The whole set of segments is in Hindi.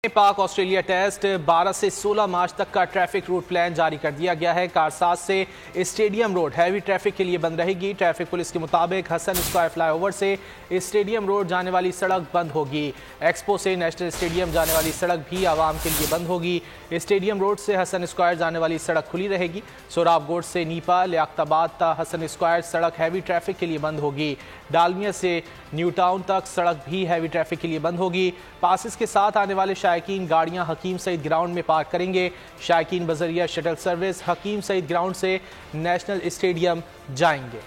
पाक ऑस्ट्रेलिया टेस्ट 12 से 16 मार्च तक का ट्रैफिक रूट प्लान जारी कर दिया गया है। कारसाज से स्टेडियम रोड हैवी ट्रैफिक के लिए बंद रहेगी। ट्रैफिक पुलिस के मुताबिक हसन स्क्वायर फ्लाईओवर से स्टेडियम रोड जाने वाली सड़क बंद होगी। एक्सपो से नेशनल स्टेडियम जाने वाली सड़क भी आवाम के लिए बंद होगी। स्टेडियम रोड से हसन स्क्वायर जाने वाली सड़क खुली रहेगी। सोराबगोट से नीपा लियाकताबाद तक हसन स्क्वायर सड़क हैवी ट्रैफिक के लिए बंद होगी। डालमिया से न्यू टाउन तक सड़क भी हैवी ट्रैफिक के लिए बंद होगी। पासिस के साथ आने वाले शायकीन गाड़ियां हकीम सईद ग्राउंड में पार्क करेंगे। शायकीन बजरिया शटल सर्विस हकीम सईद ग्राउंड से नेशनल स्टेडियम जाएंगे।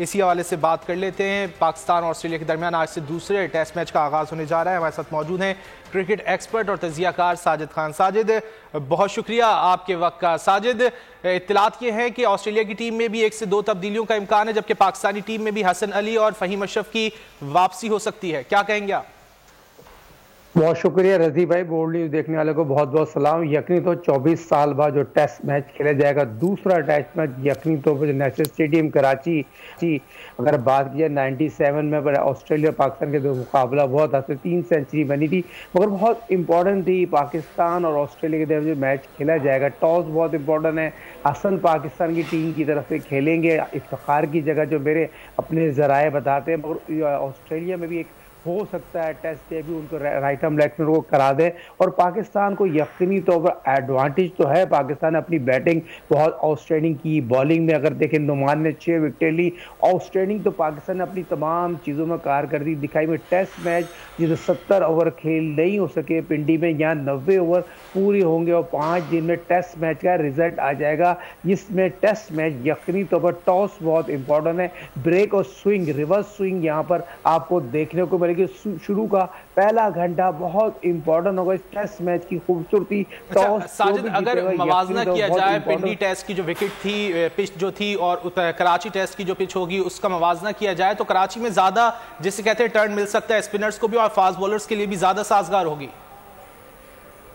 इसी हवाले से बात कर लेते हैं। पाकिस्तान और ऑस्ट्रेलिया के दरमियान आज से दूसरे टेस्ट मैच का आगाज होने जा रहा है। हमारे साथ मौजूद हैं क्रिकेट एक्सपर्ट और तजियाकार साजिद खान। साजिद, बहुत शुक्रिया आपके वक्त का। साजिद, इत्तलात ये है कि ऑस्ट्रेलिया की टीम में भी 1 से 2 तब्दीलियों का इम्कान है, जबकि पाकिस्तानी टीम में भी हसन अली और फहीम अशरफ की वापसी हो सकती है। क्या कहेंगे आप? बहुत शुक्रिया रजी भाई। बोल्ड न्यूज देखने वाले को बहुत बहुत सलाम। यकीनी तो 24 साल बाद जो टेस्ट मैच खेला जाएगा, दूसरा टेस्ट मैच यकीनी तो नेशनल स्टेडियम कराची अगर बात की जाए 97 में ऑस्ट्रेलिया पाकिस्तान के दो मुकाबला बहुत था, 3 सेंचुरी बनी थी, मगर बहुत इंपॉर्टेंट थी। पाकिस्तान और ऑस्ट्रेलिया के दरमियान जो मैच खेला जाएगा, टॉस बहुत इंपॉर्टेंट है। हसन पाकिस्तान की टीम की तरफ से खेलेंगे, इफ्तिखार की जगह जो मेरे अपने जराए बताते हैं। मगर ऑस्ट्रेलिया में भी एक हो सकता है टेस्ट डेब्यू उनको राइट आर्म लेग स्पिनर को करा दे, और पाकिस्तान को यकीनी तौर पर एडवांटेज तो है। पाकिस्तान ने अपनी बैटिंग बहुत आउटस्टैंडिंग की, बॉलिंग में अगर देखें नुमान ने 6 विकेट ली, आउटस्टैंडिंग। तो पाकिस्तान ने अपनी तमाम चीज़ों में कारकर्दगी दिखाई। में टेस्ट मैच जिसे 70 ओवर खेल नहीं हो सके पिंडी में, यहाँ 90 ओवर पूरे होंगे और 5 दिन में टेस्ट मैच का रिजल्ट आ जाएगा। जिसमें टेस्ट मैच यकीनी तौर पर टॉस बहुत इंपॉर्टेंट है। ब्रेक और स्विंग, रिवर्स स्विंग यहाँ पर आपको देखने को कि शुरू का पहला घंटा बहुत इंपॉर्टेंट होगा इस टेस्ट मैच की खूबसूरती। साजिद, अगर मवाजना किया जाए पिंडी टेस्ट की जो विकेट थी, पिच जो थी, और कराची टेस्ट की जो पिच होगी, उसका मवाजना किया जाए तो कराची में ज्यादा जिसे कहते हैं टर्न मिल सकता है स्पिनर्स को भी, और फास्ट बॉलर्स के लिए भी ज्यादा साजगार होगी।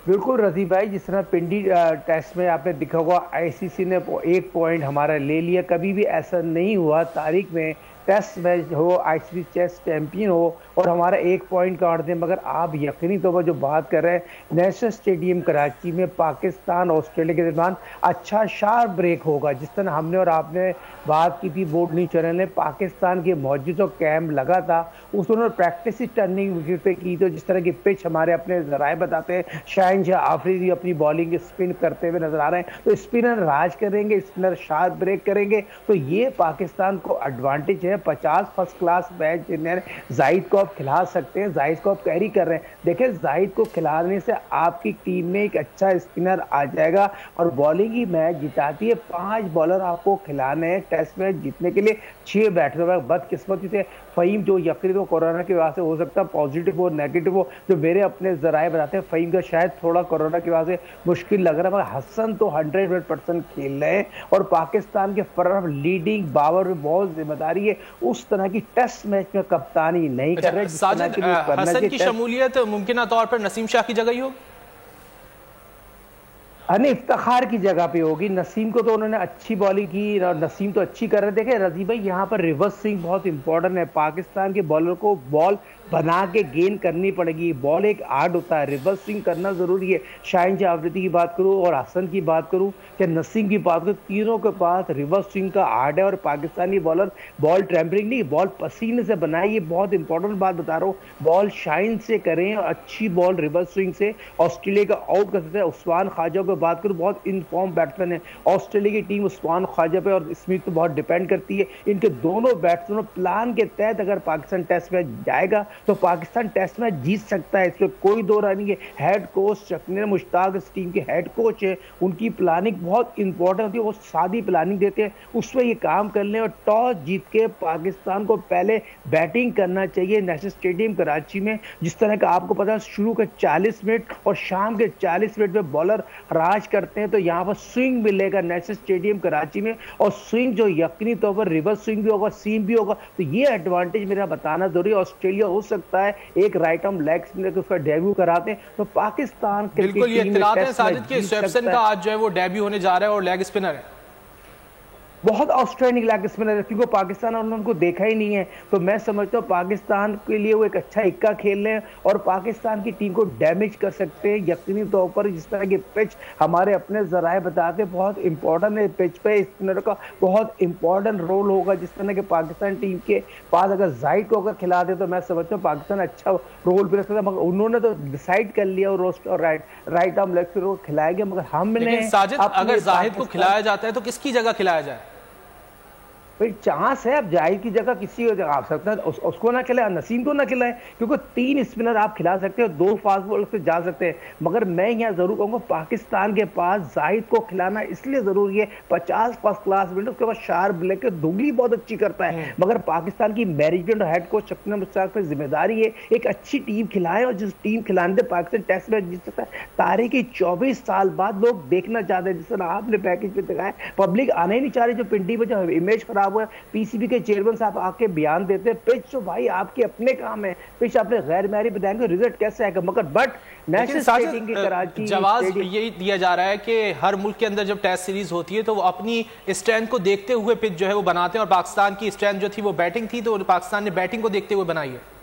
बिल्कुल रजी भाई, जिस तरह पिंडी टेस्ट में आपने देखा होगा आईसीसी ने 1 पॉइंट हमारा ले लिया। कभी भी ऐसा नहीं हुआ तारीख में टेस्ट मैच हो, आईसीसी टेस्ट चैंपियन हो और हमारा 1 पॉइंट काट दें। मगर आप यकीनी तौर पर जो बात कर रहे हैं, नेशनल स्टेडियम कराची में पाकिस्तान ऑस्ट्रेलिया के दरमियान अच्छा शार्प ब्रेक होगा। जिस तरह हमने और आपने बात की थी, बोर्ड न्यूज चैनल ने पाकिस्तान के मौजूद जो कैंप लगा था उस उन्होंने प्रैक्टिस टर्निंग विकेट पे की। तो जिस तरह की पिच हमारे अपने जराए बताते हैं, शाहनशाह आफरीदी अपनी बॉलिंग स्पिन करते हुए नजर आ रहे हैं। तो स्पिनर राज करेंगे, स्पिनर शार्प ब्रेक करेंगे, तो ये पाकिस्तान को एडवांटेज है। 50 फर्स्ट क्लास मैच जाहिद को आप खिला सकते हैं, जाहिद को आप कैरी कर रहे हैं। देखिए, जाहिद को खिलाने से आपकी टीम में एक अच्छा स्पिनर आ जाएगा और बॉलिंग ही मैच जिताती है। 5 बॉलर आपको खिलाने हैं टेस्ट मैच जीतने के लिए। 6 बैट्समैन बदकिस्मती से फहीम जो यकीन तो कोरोना की वजह से हो सकता है पॉजिटिव हो नेगेटिव हो, जो मेरे अपने जराए बताते हैं फहीम का शायद थोड़ा कोरोना की वजह से मुश्किल लग रहा है, मगर हसन तो 100% खेल रहे हैं। और पाकिस्तान के फर्र लीडिंग बाबर में बहुत जिम्मेदारी है। उस तरह की टेस्ट मैच में कप्तानी नहीं कर रहे। साजिद, हसन की शमूलियत मुमकिन तौर पर नसीम शाह की जगह ही हो, इफ्तिखार की जगह पे होगी। नसीम को तो उन्होंने अच्छी बॉलिंग की और नसीम तो अच्छी कर रहे। देखे रजी भाई, यहाँ पर रिवर्स स्विंग बहुत इंपॉर्टेंट है। पाकिस्तान के बॉलर को बॉल बना के गेन करनी पड़ेगी। बॉल एक आर्ट होता है, रिवर्स स्विंग करना जरूरी है। शाहनशाह आफरीदी की बात करूँ और हसन की बात करूँ या नसीम की बात करूँ, तीनों के पास रिवर्स स्विंग का आर्ट है। और पाकिस्तानी बॉलर बॉल ट्रैम्पलिंग नहीं, बॉल पसीने से बनाए। ये बहुत इंपॉर्टेंट बात बता रहा हूँ। बॉल शाइन से करें और अच्छी बॉल रिवर्स स्विंग से ऑस्ट्रेलिया का आउट कर सकते हैं। उस्मान ख्वाजा को बात करूं, बहुत इनफॉर्म बैट्समैन है ऑस्ट्रेलिया की टीम। उस्मान ख्वाजा पे और स्मिथ तो बहुत डिपेंड करती है। इनके दोनों बैट्समैनों प्लान के तहत अगर पाकिस्तान टेस्ट मैच जाएगा तो पाकिस्तान टेस्ट मैच जीत सकता है, इसमें कोई दो राय नहीं है। हेड कोच शकील मुश्ताक इस टीम के हेड कोच है, उनकी प्लानिंग बहुत इंपॉर्टेंट होती है। वो सादी प्लानिंग देते हैं, उसमें ये काम कर लें। और टॉस जीत के पाकिस्तान को पहले बैटिंग करना चाहिए नेशनल स्टेडियम कराची में। जिस तरह का आपको पता है शुरू के 40 मिनट और शाम के 40 मिनट में बॉलर राज करते हैं, तो यहाँ पर स्विंग मिलेगा नेशनल स्टेडियम कराची में। और स्विंग जो यकीनी तौर पर रिवर्स स्विंग भी होगा, सीम भी होगा। तो ये एडवांटेज मेरा बताना जरूरी है। ऑस्ट्रेलिया हो सकता है एक राइट आर्म लेग स्पिनर को उसका डेब्यू कराते हैं, तो पाकिस्तान बिल्कुल ये इत्तलात है साजिद के स्वेप्सन का आज जो है वो डेब्यू होने जा रहा है और लेग स्पिनर है। बहुत आउटस्टैंडिंग लैग स्पिनर, क्योंकि पाकिस्तान और उनको देखा ही नहीं है। तो मैं समझता हूँ पाकिस्तान के लिए वो एक अच्छा इक्का खेल रहे हैं और पाकिस्तान की टीम को डैमेज कर सकते हैं यकीनी तौर पर। जिस तरह की पिच हमारे अपने जराए बताते हैं बहुत इंपॉर्टेंट है, पिच पे स्पिनर का बहुत इंपॉर्टेंट रोल होगा। जिस तरह के पाकिस्तान टीम के पास अगर जाहिद को अगर खिला दे तो मैं समझता हूँ पाकिस्तान अच्छा रोल भी रख सकता है, मगर उन्होंने तो डिसाइड कर लिया और रोस्ट और राइट आर्म लेग स्पिनर को खिलाएंगे। मगर हमने साजिद अगर जाहिद को खिलाया जाता है तो किसकी जगह खिलाया जाए? भाई चांस है, अब जाहिद की जगह किसी को आप सकता है, उसको ना खिलाए, नसीम को ना खिलाए, क्योंकि 3 स्पिनर आप खिला सकते हो, 2 फास्ट बॉलर से जा सकते हैं। मगर मैं यहाँ जरूर कहूंगा पाकिस्तान के पास जाहिद को खिलाना इसलिए जरूरी है, 50 फर्स्ट क्लास मिनट, उसके बाद शार्प लेग के दुगली बहुत अच्छी करता है। मगर पाकिस्तान की management head coach Shakeel Mushtaq पर जिम्मेदारी है एक अच्छी टीम खिलाए, और जिस टीम खिलाने से पाकिस्तान टेस्ट मैच जीत सकता है। तारीख 24 साल बाद लोग देखना चाहते हैं, जिस तरह आपने पैकेज पे दिखाया, पब्लिक आने ही नहीं चाह रही। जो पिंडी में जो इमेज खराब हुआ, पीसीबी के चेयरमैन साहब आके बयान देते हैं पिच तो भाई आपके अपने काम है, पिच आपने गैर मैरी बताएंगे, रिजल्ट कैसे आएगा। मगर नेशनल स्टेडियम की कराची जवाब यही दिया जा रहा है कि हर मुल्क के अंदर जब टेस्ट सीरीज होती है तो वो अपनी स्ट्रेंथ को देखते हुए पिच जो है वो बनाते हैं, और पाकिस्तान की स्ट्रेंथ जो थी वो बैटिंग थी, तो पाकिस्तान ने बैटिंग को देखते हुए बनाई है।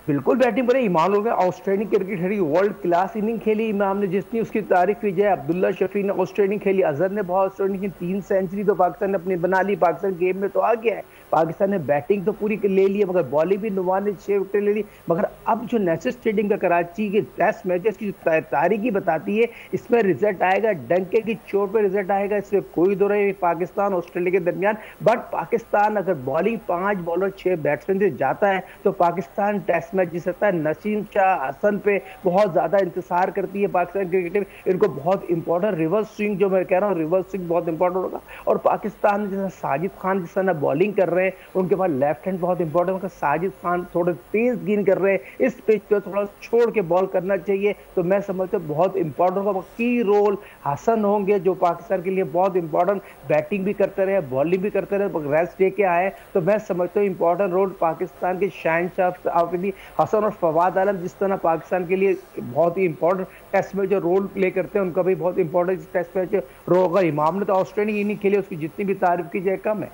बिल्कुल बैटिंग पर इमाम लोग आउटस्टैंडिंग क्रिकेट खेली, वर्ल्ड क्लास इनिंग खेली इमाम ने, जितनी उसकी तारीफ की जाए। अब्दुल्ला शफी ने आउटस्टैंडिंग खेली, अजहर ने बहुत आउटस्टैंडिंग की, 3 सेंचुरी तो पाकिस्तान ने अपनी बना ली। पाकिस्तान गेम में तो आ गया है, पाकिस्तान ने बैटिंग तो पूरी ले ली है, मगर बॉलिंग भी नुमान ने 6 विकेट ले ली। मगर अब जो नेशनल स्टेडियम का कराची के टेस्ट मैचेस की तारीखी बताती है, इसमें रिजल्ट आएगा, डंके की चोट पर रिजल्ट आएगा, इसमें कोई दो रहे पाकिस्तान ऑस्ट्रेलिया के दरमियान। बट पाकिस्तान अगर बॉलिंग 5 बॉलर 6 बैट्समैन से जाता है तो पाकिस्तान टेस्ट मैच जीत सकता है। नसीम शाह हसन पे बहुत ज्यादा इंतजार करती है पाकिस्तान क्रिकेट टीम, इनको बहुत इंपॉर्टेंट रिवर्स स्विंग, जो मैं कह रहा हूँ रिवर्स स्विंग बहुत इंपॉर्टेंट होगा। और पाकिस्तान में जैसे साजिद खान जिस तरह बॉलिंग कर रहे हैं, उनके पास लेफ्ट हैंड बहुत इंपॉर्टेंट है, साजिद खान थोड़े तेज गेंद कर रहे हैं, इस पिच पे थोड़ा छोड़ के बॉल करना चाहिए। तो मैं समझता हूँ बहुत इंपॉर्टेंट होगा, की रोल हसन होंगे जो पाकिस्तान के लिए बहुत इंपॉर्टेंट, बैटिंग भी करते रहे, बॉलिंग भी करते रहे, रेस्ट दे के आए। तो मैं समझता हूँ इंपॉर्टेंट रोल पाकिस्तान के शहनशाह आफरीदी हसन और फवाद आलम जिस तरह पाकिस्तान के लिए बहुत ही इंपॉर्टेंट टेस्ट में जो रोल प्ले करते हैं, उनका भी बहुत इंपॉर्टेंट टेस्ट मैच रोल होगा। इमाम ने तो ऑस्ट्रेलिया इनिंग खेली, उसकी जितनी भी तारीफ की जाए कम है।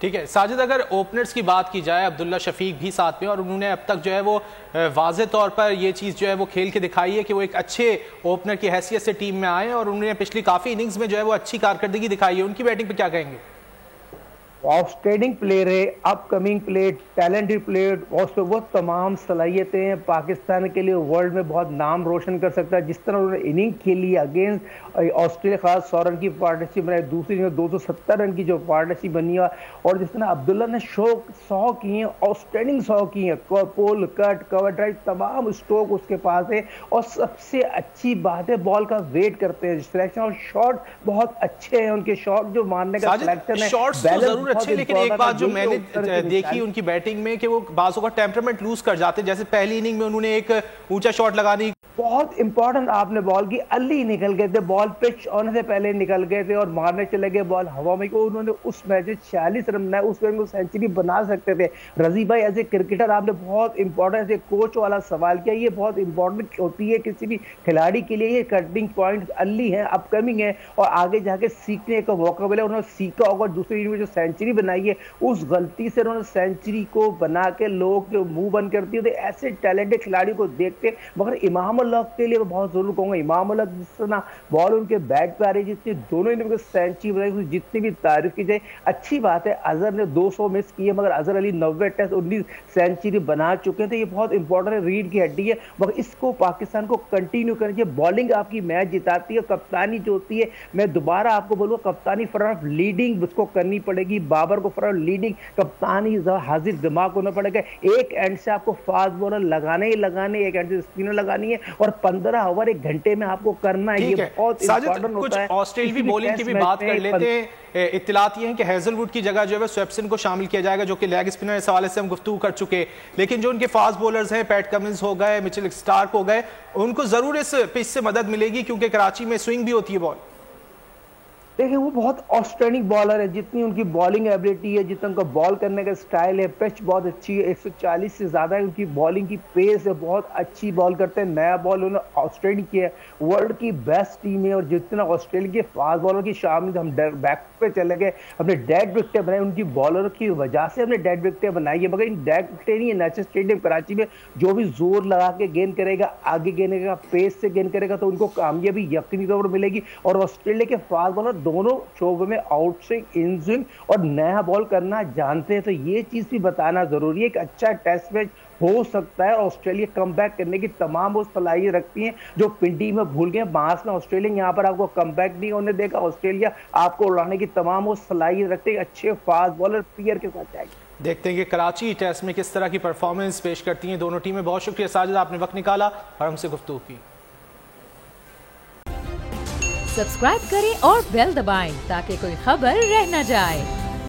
ठीक है साजिद, अगर ओपनर्स की बात की जाए, अब्दुल्ला शफीक भी साथ में, और उन्होंने अब तक जो है वो वाज़े तौर पर ये चीज़ जो है वो खेल के दिखाई है कि वो एक अच्छे ओपनर की हैसियत से टीम में आए, और उन्होंने पिछली काफ़ी इनिंग्स में जो है वो अच्छी कारकर्दगी दिखाई है। उनकी बैटिंग पर क्या कहेंगे? आउटस्टैंडिंग प्लेयर है, अपकमिंग प्लेयर, टैलेंटेड प्लेयर, और उसमें वो तमाम सलाहियतें हैं, पाकिस्तान के लिए वर्ल्ड में बहुत नाम रोशन कर सकता है। जिस तरह उन्होंने इनिंग खेली अगेंस्ट ऑस्ट्रेलिया, खास 100 रन की पार्टनरशिप बनाई, दूसरी में 270 रन की जो पार्टनरशिप बनी है, और जिस तरह अब्दुल्ला ने 100 की हैं, आउटस्टैंडिंग 100 की हैं, पोल कट कवर ड्राइव तमाम स्ट्रोक उसके पास है। और सबसे अच्छी बात है बॉल का वेट करते हैं, सिलेक्शन और शॉट बहुत अच्छे हैं, उनके शॉट जो मारने का सिलेक्शन है अच्छे। लेकिन एक बात जो मैंने देखी उनकी बैटिंग में कि वो बाजों का टेम्परामेंट लूज कर जाते हैं, जैसे पहली इनिंग में उन्होंने एक ऊंचा शॉट लगानी, बहुत इंपॉर्टेंट आपने बॉल की, अली निकल गए थे, बॉल पिच होने से पहले निकल गए थे और मारने चले गए बॉल हवा में, को उन्होंने उस मैच में 46 रन बनाए, उस मैच में सेंचुरी बना सकते थे। रजी भाई एज ए क्रिकेटर आपने बहुत इंपॉर्टेंट एज ए कोच वाला सवाल किया, ये बहुत इंपॉर्टेंट होती है किसी भी खिलाड़ी के लिए। ये कटिंग पॉइंट अली है, अपकमिंग है, और आगे जाके सीखने का मौका मिला, उन्होंने सीखा होगा। दूसरी इनिंग में जो सेंचुरी बनाई है, उस गलती से उन्होंने सेंचुरी को बना के लोग जो मुंह बंद कर दिए थे, ऐसे टैलेंटेड खिलाड़ी को देखते। मगर इमाम उल्लाह के लिए मैं बहुत जरूर कहूंगा, इमाम उल्लाह जिस तरह बॉल उनके बैट पे आ रही, जितनी दोनों इनिंग में सेंचुरी बनाई, जितनी भी तारीफ की जाए अच्छी बात है। अजहर ने 200 मिस किए, मगर अजहर अली 90 टेस्ट 19 सेंचुरी बना चुके थे, ये बहुत इंपॉर्टेंट है, रीढ़ की हड्डी है। मगर इसको पाकिस्तान को कंटिन्यू करनी चाहिए। बॉलिंग आपकी मैच जिताती है, कप्तानी जो होती है, मैं दोबारा आपको बोलूंगा कप्तानी फॉर लीडिंग उसको करनी पड़ेगी, बाबर को फॉर लीडिंग कप्तानी हाजिर दिमाग होना पड़ेगा। एक एंड से आपको फास्ट बॉलर लगाने ही लगाने, एक एंड से स्पिनर लगानी है, और 15 ओवर 1 घंटे में आपको करना है। ये बहुत इंपॉर्टेंट होता है। ऑस्ट्रेलियाई बॉलिंग की भी बात कर लेते हैं। इत्तलात ये हैं कि हेजलवुड की जगह जो है स्वेप्सन को शामिल किया जाएगा, जो कि लेग स्पिनर इस हवाले से हम गुफ्तगू कर चुके। लेकिन जो उनके फास्ट बॉलर्स हैं, पैट कमिंस हो गए, मिचेल स्टार्क हो गए, उनको जरूर इस पिच से मदद मिलेगी, क्योंकि कराची में स्विंग भी होती है बॉल। देखिए वो बहुत ऑस्ट्रेनिक बॉलर है, जितनी उनकी बॉलिंग एबिलिटी है, जितना उनका बॉल करने का स्टाइल है, पिच बहुत अच्छी है, 140 से ज्यादा है उनकी बॉलिंग की पेस है, बहुत अच्छी बॉल करते हैं। नया बॉल उन्होंने ऑस्ट्रेलिया की है, वर्ल्ड की बेस्ट टीम है। और जितना ऑस्ट्रेलिया के फास्ट बॉलर की शामिल, हम बैक पे चले गए, हमने डेड विकेटें बनाई, उनकी बॉलर की वजह से हमने डेड विकेटें बनाई है। मगर इन डेड विकेटें नहीं है, नेशनल स्टेडियम कराची में जो भी जोर लगा के गेंद करेगा, आगे गेंद करेगा, पेस से गेंद करेगा, तो उनको कामयाबी यकीनी तौर पर मिलेगी। और ऑस्ट्रेलिया के फास्ट बॉलर दोनों शोबे में आउट स्विंग, इन स्विंग और नया बॉल करना जानते हैं, तो ये चीज भी बताना जरूरी है। एक अच्छा टेस्ट मैच हो सकता है, ऑस्ट्रेलिया कमबैक करने की तमाम वो सलाहियत रखती है जो पिंडी में भूल गए बांस में। ऑस्ट्रेलिया यहाँ पर आपको कमबैक नहीं होने देगा, ऑस्ट्रेलिया आपको उड़ाने की तमाम वो सलाहियत रखते हैं, अच्छे फास्ट बॉलर प्लेयर के साथ जाएगी। देखते हैं कि कराची टेस्ट में किस तरह की परफॉर्मेंस पेश करती हैं दोनों टीमें। बहुत शुक्रिया साजिद, आपने वक्त निकाला और हमसे गुफ्तगू की। सब्सक्राइब करें और बेल दबाएं ताकि कोई खबर रह न जाए।